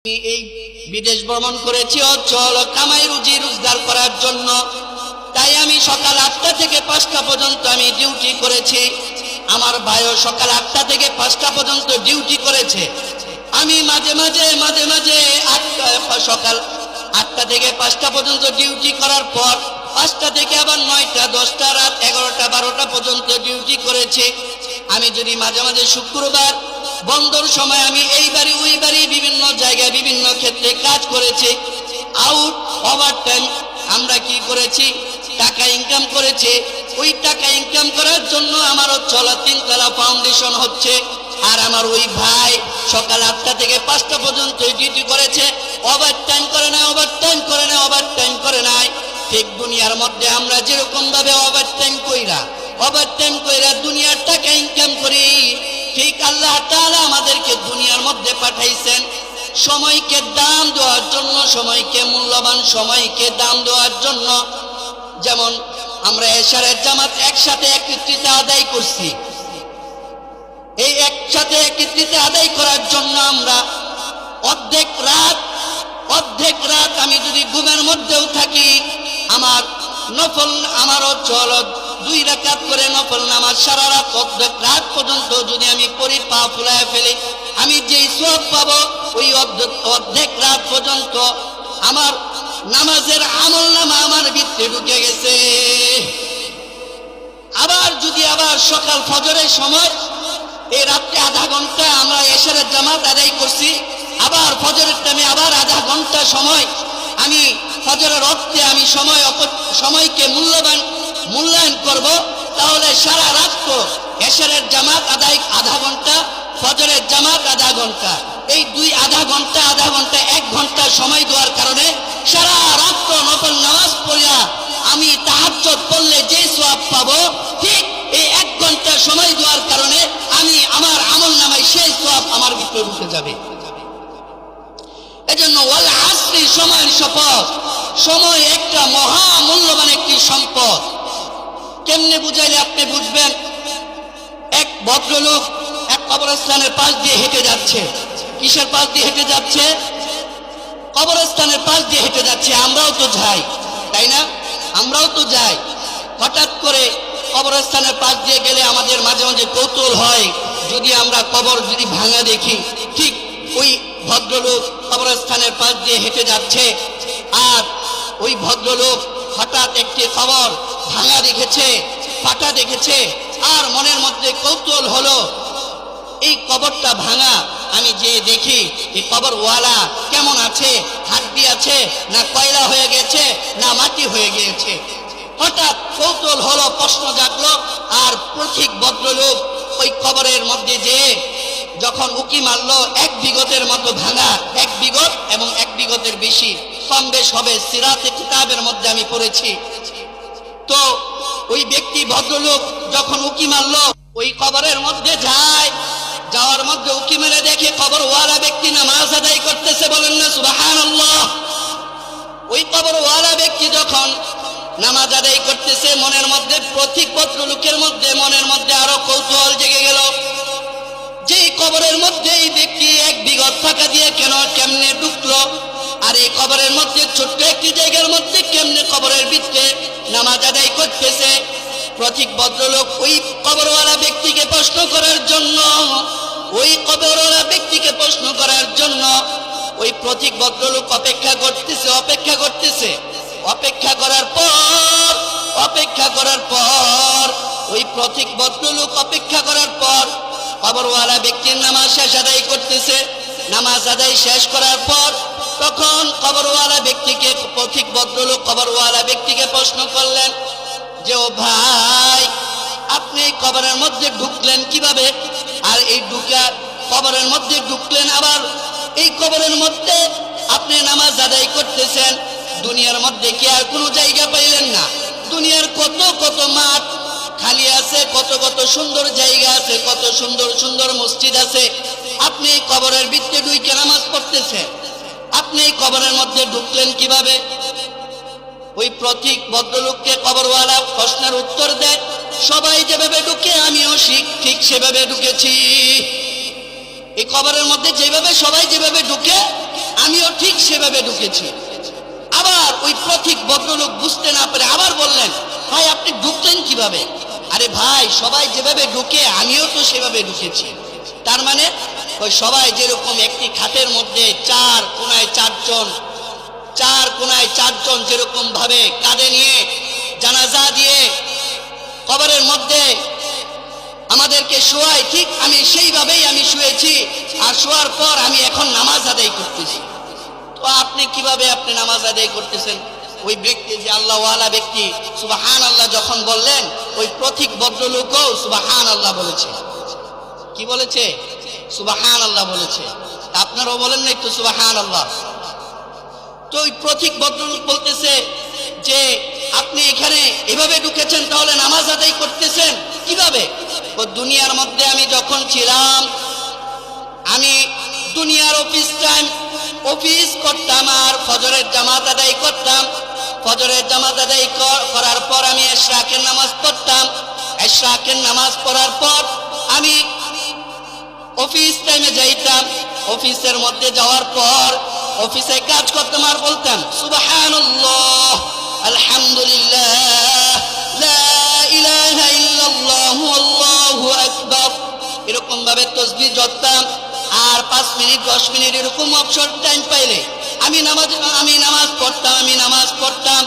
এই বিদেশ ভ্রমণ করেছি অচল কামাই রুজি রোজগার করার জন্য। তাই আমি সকাল 8টা থেকে 5টা পর্যন্ত আমি ডিউটি করেছি। আমার ভাইও সকাল 8টা থেকে 5টা পর্যন্ত ডিউটি করেছে। আমি মাঝে মাঝে সকাল 8টা থেকে 5টা পর্যন্ত ডিউটি করার পর 5টা থেকে আবার 9টা 10টা রাত 11টা 12টা পর্যন্ত ডিউটি করেছি। আমি যদি মাঝে শুক্রবার বন্ধর সময় আমি এই বাড়ি ওই বাড়ি বিভিন্ন জায়গায় বিভিন্ন ক্ষেত্রে কাজ করেছি। আউট ওভার টাইম আমরা কি করেছি, টাকা ইনকাম করেছি। ওই টাকা ইনকাম করার জন্য আমারও চলা 3তলা ফাউন্ডেশন হচ্ছে। আর আমার ওই ভাই সকাল 8টা থেকে 5টা পর্যন্ত ডিউটি করেছে। ওভার টাইম করে নাই। ঠিক দুনিয়ার মধ্যে আমরা যেরকম ভাবে ওভার টাইম কইরা দুনিয়ার টাকা ইনকাম করি, ঠিক আল্লাহ তাআলা আমাদেরকে দুনিয়ার মধ্যে পাঠাইছেন সময়কে দাম দেওয়ার জন্য, সময়কে মূল্যবান সময়কে দাম দেওয়ার জন্য। যেমন আমরা এশারের জামাত একসাথে একত্রিত আদায় করছি। এই একসাথে একত্রিত আদায় করার জন্য আমরা অর্ধেক রাত আমি যদি ঘুমের মধ্যেও থাকি, আমারও চল 2 রাকাত করে নফল নামাজ সারা রাত অর্ধেক রাত পর্যন্ত যদি আমি পড়ি, পা ফুলায় ফেলি, আমি যেই সওয়াব পাবো ওই অর্ধেক রাত পর্যন্ত আমার নামাজের আমল নামা আমার ভিতরে ঢুকে গেছে। আবার সকাল ফজরের সময় এই রাত্রে আধা ঘন্টা আমরা এশারের জামাত আদায় করছি, আবার ফজরের টাইমে আবার আধা ঘন্টা সময় আমি ফজরের অর্থে আমি সময়কে মূল্যায়ন করব। তাহলে সারা রাত তো এশারের জামাত আদায় আধা ঘন্টা, ফজরের জামাত আধা ঘন্টা, এই আধা ঘন্টা 1 ঘন্টা সময় দেওয়ার কারণে সারা রাত তো নফল নামাজ পড়িয়া আমি তাহাজ্জুদ পড়লে যে সওয়াব পাবো, ঠিক এই 1 ঘন্টা সময় দেওয়ার কারণে আমার আমল নামায় সেই সওয়াব আমার ভিতরে ঢুকে যাবে। এজন্য ওয়াল আসরি, সময়ের শপথ। সময় একটা মহামূল্যবান একটি সম্পদ। কেমনে বুঝাইলে আপনি বুঝবেন? এক ভদ্রলোক এক কবরস্থানের পাশ দিয়ে হেঁটে যাচ্ছে। কিসের পাশ দিয়ে হেঁটে যাচ্ছে? কবরস্থানের পাশ দিয়ে হেঁটে যাচ্ছে। আমরাও তো যাই, তাই না? আমরাও তো যাই। হঠাৎ করে কবরস্থানের পাশ দিয়ে গেলে আমাদের মাঝে কৌতূহল হয়, যদি আমরা কবর যদি ভাঙা দেখি। ঠিক ওই ভদ্রলোক কবরস্থানের পাশ দিয়ে হেঁটে যাচ্ছে, আর ওই ভদ্রলোক হঠাৎ একটি কবর ভাঙা দেখেছে, ফাটা দেখেছে, আর মনের মধ্যে কৌতূহল হলো এই কবরটা ভাঙা, আমি যে দেখি এই কবরওয়ালা কেমন আছে, হাড্ডি আছে না কয়লা হয়ে গেছে না মাটি হয়ে গিয়েছে। হঠাৎ কৌতূহল হলো, প্রশ্ন জাগলো, আর পথিক ভদ্রলোক ওই কবরের মধ্যে যে যখন উকি মারলো, 1 বিঘতের মতো ভাঙা, 1 বিঘত এবং 1 বিঘতের বেশি, কম বেশ হবে, সিরাতে কিতাবের মধ্যে আমি পড়েছি। তো ওই ব্যক্তি ভদ্রলোক যখন উকি মারলো, ওই কবরের মধ্যে যাওয়ার মধ্যে উকি মেরে দেখে কবরওয়ালা ব্যক্তি নামাজ আদায় করতেছে। বলেন না সুবহানাল্লাহ। ওই কবরওয়ালা ব্যক্তি যখন নামাজ আদায় করতেছে, মনের মধ্যে প্রত্যেক ভদ্রলোকের মনের মধ্যে আরো কৌতূহল জেগে গেল যে এই কবরের মধ্যে এই ব্যক্তি 1 বিঘত টাকা দিয়ে কেমনে ঢুকলো, আর এই কবরের মধ্যে ছোট্ট একটি জায়গার মধ্যে কেমনে কবরের ভিতরে নামাজ আদায় করতেছে। প্রত্যেক ভদ্রলোক ওই কবরওয়ালা ব্যক্তিকে প্রশ্ন করার জন্য ওই প্রত্যেক ভদ্রলোক অপেক্ষা করার পর কবরওয়ালা ব্যক্তির নামাজ আদায় করতেছে। নামাজ আদায় শেষ করার পর তখন প্রত্যেক ভদ্রলোক কবরওয়ালা ব্যক্তিকে প্রশ্ন করলেন যে, ও ভাই, আপনি কবরের মধ্যে ঢুকলেন কিভাবে? আর এই কবরের মধ্যে ঢুকলেন, আবার এই কবরের মধ্যে আপনি নামাজ আদায় করতেছেন, দুনিয়ার মধ্যে কি আর কোনো জায়গা পাইলেন না? দুনিয়ার কত মাঠ খালি আছে, কত সুন্দর জায়গা আছে, কত সুন্দর মসজিদ আছে, আপনি এই কবরের ভিতরে ঢুকে নামাজ পড়তেছেন, আপনি এই কবরের মধ্যে ঢুকলেন কিভাবে? ওই প্রতীক ভদ্রলোককে কবরওয়ালা প্রশ্নের উত্তর দেয়, সবাই যেভাবে ঢুকে আমিও ঠিক সেভাবে ঢুকেছি। এই কবরের মধ্যে যেভাবে সবাই যেভাবে ঢুকে সেভাবে ঢুকেছি। আবার ওই পথিক ভদ্রলোক বুঝতে না পেরে আবার বললেন, ভাই আপনি ঢুকলেন কিভাবে? আরে ভাই সবাই যেভাবে ঢুকে আমিও তো সেভাবে ঢুকেছি। তার মানে ওই সবাই যেরকম একটি খাটের মধ্যে চার কোনায় চারজন যেরকম ভাবে কাঁধে নিয়ে জানাজা দিয়ে কবরের মধ্যে আমাদেরকে শোয়ায়, ঠিক আমি সেইভাবেই আমি শুয়েছি। আর শোয়ার পর আমি এখন নামাজ আদায় করতেছি। তো আপনি কিভাবে আপনি নামাজ আদায় করতেছেন? ওই ব্যক্তি যে আল্লাহওয়ালা ব্যক্তি সুবহানাল্লাহ যখন বললেন, ওই পথিক ভদ্রলোকও সুবহানাল্লাহ বলেছে। কি বলেছে? সুবহানাল্লাহ বলেছে। আপনারাও বলেন না একটু সুবহানাল্লাহ? তো ওই পথিক ভদ্রলোক বলতেছে যে আপনি এখানে এভাবে ঢুকেছেন, তাহলে নামাজ আদায় করতেছেন কিভাবে? ও দুনিয়ার মধ্যে আমি যখন ছিলাম, আমি দুনিয়ার অফিস করতাম আর ফজরের জামাত আদায় করতাম। ফজরের জামাত আদায় করার পর আমি ইশরাকের নামাজ পড়তাম। ইশরাকের নামাজ পড়ার পর আমি অফিস টাইমে যাইতাম। অফিসের মধ্যে যাওয়ার পর অফিসে কাজ করতাম আর বলতাম সুবহানাল্লাহ, আলহামদুলিল্লাহ, লা ইলাহা ইল্লাল্লাহু আল্লাহু আকবার, এরকম ভাবে তাসবিহ জপতাম। আর 5 মিনিট 10 মিনিট এরকম অবসর টাইম পাইলে আমি নামাজ পড়তাম।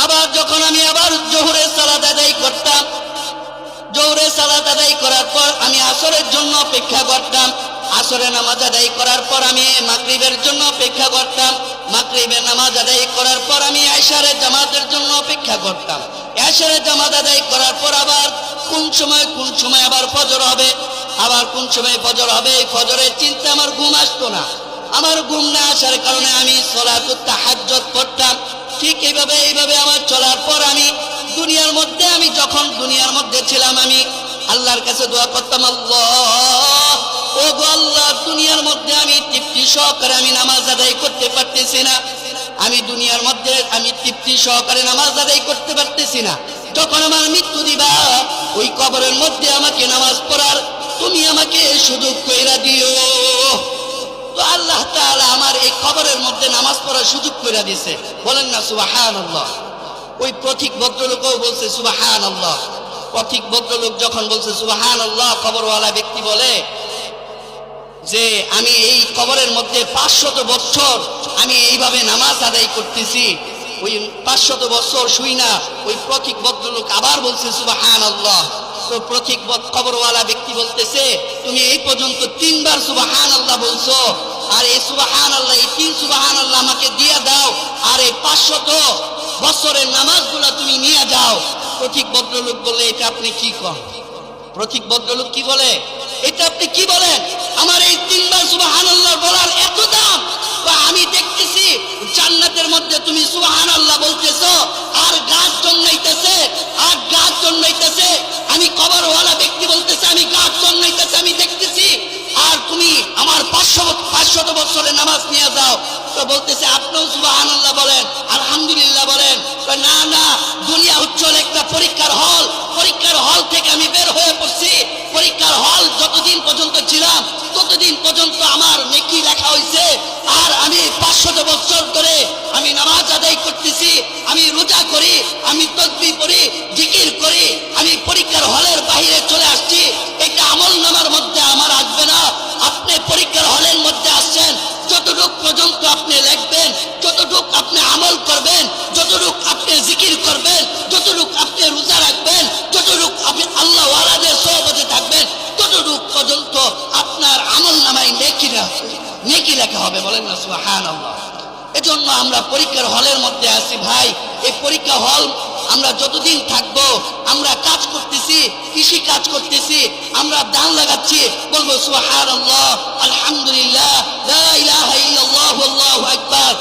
আবার যখন আমি আবার জোহরের সালাত আদায় করতাম, জোহরের সালাত আদায় করার পর আমি আসরের জন্য অপেক্ষা করতাম। আসরের নামাজ আদায় করার পর আমি মাগরিবের জন্য অপেক্ষা করতাম। মাগরিবের নামাজ আদায় করার পর আমি এশারের জামাতের জন্য অপেক্ষা করতাম। এশারের জামাত আদায় করার পর আবার কোন সময় আবার ফজর হবে, এই ফজরের চিন্তা আমার ঘুম আসতো না। আমার ঘুম না আসার কারণে আমি সালাতুত তাহাজ্জুদ পড়তাম। ঠিক এইভাবে আমার চলার পর আমি যখন দুনিয়ার মধ্যে ছিলাম, আমি আল্লাহর কাছে দোয়া করতাম, আল্লাহ ও গো আল্লাহ, দুনিয়ার মধ্যে আমি তৃপ্তি সহকারে আমি নামাজ আদায় করতে পারতেছি না। আমি দুনিয়ার মধ্যে আমি তৃপ্তি সহকারে নামাজ আদায় করতে পারতেছি না। যখন আমার মৃত্যু দিবা, ওই কবরের মধ্যে আমাকে নামাজ পড়ার তুমি আমাকে সুযোগ কইরা দিও। তো আল্লাহ তাআলা আমার এই কবরের মধ্যে নামাজ পড়ার সুযোগ কইরা দিয়েছে। বলেন না সুবহানাল্লাহ? ওই পথিক ভদ্রলোকও বলছে সুবহানাল্লাহ। পথিক ভদ্রলোক যখন বলছে সুবহানাল্লাহ, কবরওয়ালা ব্যক্তি বলে যে আমি এই কবরের মধ্যে 500 বছর আমি এইভাবে নামাজ আদায় করতেছি। ওই 500 বছর শুই না। ওই পথিক ভদ্রলোক আবার বলছে সুবহানাল্লাহ। তো পথিক কবরওয়ালা ব্যক্তি বলতেছে, তুমি এই পর্যন্ত 3 বার সুবহানাল্লাহ বলছো, আর এই সুবহানাল্লাহ, এই 3 সুবহানাল্লাহ আমাকে দিয়ে দাও, আর এই 500 বছরের নামাজগুলো তুমি নিয়ে যাও। পথিক ভদ্রলোক বলে, এটা আপনি কি করেন? পথিক ভদ্রলোক কি বলে, এটা আপনি কি বলেন? আমার এই 3 বার সুবহানাল্লাহ বলার এত দাম? আমি দেখতেছি জান্নাতের মধ্যে তুমি সুবহানাল্লাহ বলতেছো, আর গাছ জন্মাইতেছে। আমি কবরওয়ালা ব্যক্তি বলতেছে, আমি গাছ জন্মাইতেছে আমি দেখতেছি, আর তুমি আমার 500 বছরের নামাজ নিয়ে যাও। তো বলতেছে, আপনিও সুবহানাল্লাহ বলেন, আলহামদুলিল্লাহ বলেন। না, দুনিয়া হচ্ছে একটা পরীক্ষার হল থেকে আমি বের হয়ে পড়ছি। পরীক্ষার হল যতদিন পর্যন্ত ছিলাম ততদিন পর্যন্ত আমার নেকি লেখা হয়েছে। আর আমি 500 বছর ধরে আমি নামাজ আদায় করতেছি, আমি রোজা করি, আমি তাসবিহ পড়ি, জিকির করি। আমি পরীক্ষার হলের বাইরে চলে আসছি, এটা আমলনামার মধ্যে আমার আসবে না। আপনি পরীক্ষার হলের মধ্যে আসছেন, যতটুক পর্যন্ত আপনি লিখবেন, যতটুক আপনি আমল করবেন, যতটুক আপনি জিকির করবেন, যতটুক আপনি রোজা রাখবেন, যতটুক আপনি আল্লাহ ওয়ালাদের সোহবতে থাকবেন, ততটুক পর্যন্ত আপনার আমলনামায় নেকি লেখা হবে। বলেন না সুবহানাল্লাহ? এজন্য আমরা পরীক্ষার হলের মধ্যে আছি ভাই। এই পরীক্ষা হল আমরা যতদিন থাকবো, আমরা কাজ করতেছি, কৃষি কাজ করতেছি, আমরা ধান লাগাচ্ছি, বলবো সুবহানাল্লাহ, আলহামদুলিল্লাহ, লা ইলাহা ইল্লাল্লাহু আল্লাহু আকবার।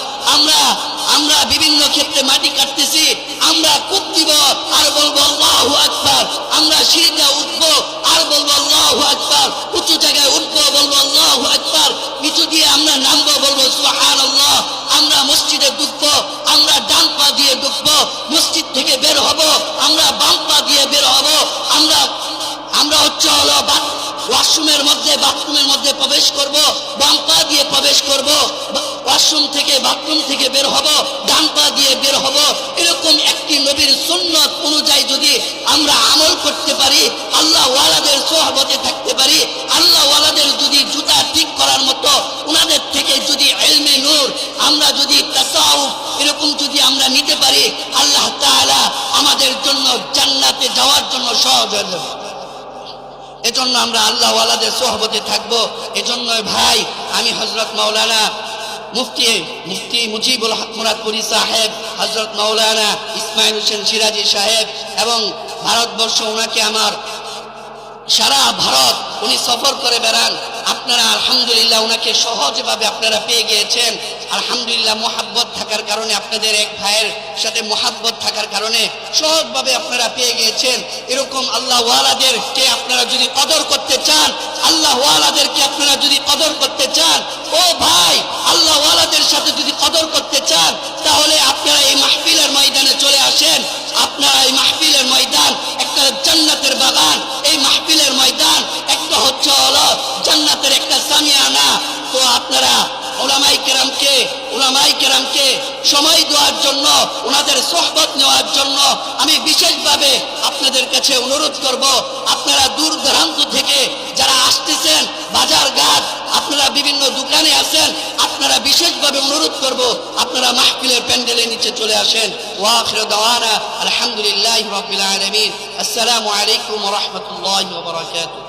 আমরা বিভিন্ন ক্ষেত্রে মাটি কাটতেছি, আমরা কূপ দিব আর বলবো আল্লাহু আকবার। আমরা সিঁড়িতে উঠবো আর বলবো আল্লাহু আকবার। উঁচু জায়গায় উঠবো, বলবো আল্লাহু আকবার। নিচু দিয়ে আমরা নামবো, বলবো সুবহানাল্লাহ। আমরা মসজিদে ঢুকবো, আমরা ডান পা দিয়ে ঢুকবো। মসজিদ থেকে বের হব, আমরা বাম পা দিয়ে বের হব। আমরা হচ্ছে হলো বাথরুমের মধ্যে প্রবেশ করব, বাম পা দিয়ে প্রবেশ করব। ওয়াশরুম থেকে বাথরুম থেকে বের হব ডান পা দিয়ে বের হব, এরকম একটি নবীর সুন্নত অনুযায়ী যদি আমরা আমল করতে পারি, আল্লাহ ওয়ালাদের সোহবতে থাকতে পারি, আল্লাহ ওয়ালাদের যদি জুতা ঠিক করার মতো ওনাদের থেকে যদি ইলমে নূর আমরা যদি তাসাউফ এরকম যদি আমরা নিতে পারি, আল্লাহ তাআলা আমাদের জন্য জান্নাতে যাওয়ার জন্য সহজ হয়ে যাবে। এজন্য আমরা আল্লাহ ওয়ালাদের সোহবতে থাকবো। এজন্য ভাই আমি হযরত মাওলানা মুফতি মুজিবুল হক মুরাদপুরি সাহেব, হযরত মাওলানা ইসমাইল হোসেন সিরাজি সাহেব এবং ভারতবর্ষ, ওনাকে আমার সারা ভারত উনি সফর করে বেড়ান। আপনারা আলহামদুলিল্লাহ ওনাকে সহজভাবে আপনারা পেয়ে গিয়েছেন। আলহামদুলিল্লাহ মোহাব্বত থাকার কারণে, আপনাদের এক ভাইয়ের সাথে মোহাব্বত থাকার কারণে সহজভাবে আপনারা পেয়ে গিয়েছেন। এরকম আল্লাহ ওয়ালাদেরকে আপনারা যদি কদর করতে চান, আল্লাহ ওয়ালাদেরকে আপনারা যদি কদর করতে চান, ও ভাই আল্লাহ ওয়ালাদের সাথে যদি কদর করতে চান, তাহলে আপনারা এই মাহফিলের ময়দানে চলে আসেন। আপনারা এই মাহফিলের ময়দান একটা জান্নাতের বাগান, এই মাহফিলের ময়দান একটা হচ্ছে হলো জান্নাতের একটা সামিয়ানা। তো আপনারা উলামায়ে কেরামকে সময় দেওয়ার জন্য, ওনাদের সোহবত নেওয়ার জন্য আমি বিশেষভাবে আপনাদের কাছে অনুরোধ করব। আপনারা দূর দূরান্ত থেকে যারা আসতেছেন, বাজার ঘাট আপনারা বিভিন্ন দোকানে আছেন, আপনারা বিশেষভাবে অনুরোধ করব আপনারা মাহফিলের প্যান্ডেলের নিচে চলে আসেন। ওয়া আখিরু দাওয়ানা আলহামদুলিল্লাহি রাব্বিল আলামিন। আসসালামু আলাইকুম ওয়া রাহমাতুল্লাহি ওয়া বারাকাতুহু।